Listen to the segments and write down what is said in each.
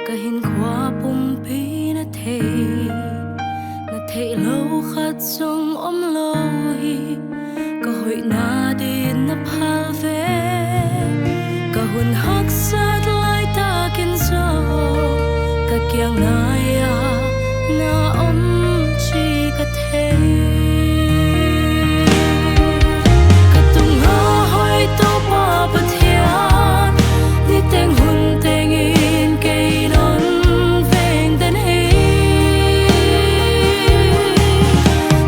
cả hinkhua pumpi na theihlouh khat zong omlou cả hoihna din na phalvek cả hun haksat laitak cả kiang na chih cả thei Toupa Pathian Niteng hunteng in cây non veng tên hei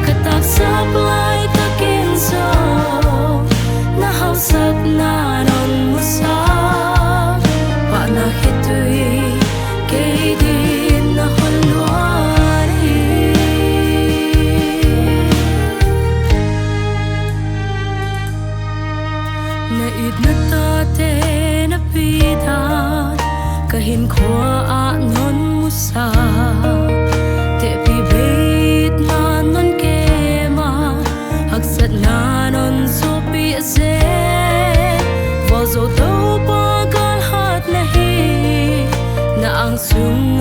khat taksap laitak zong na hauhsakna non musak Pahna Khitui cây din na luan na ít na tate na pidan cả hinkhua non musak te pi beit na non kema haksat na non sopi ze Vualzou Toupa kan hat na hi na ang sung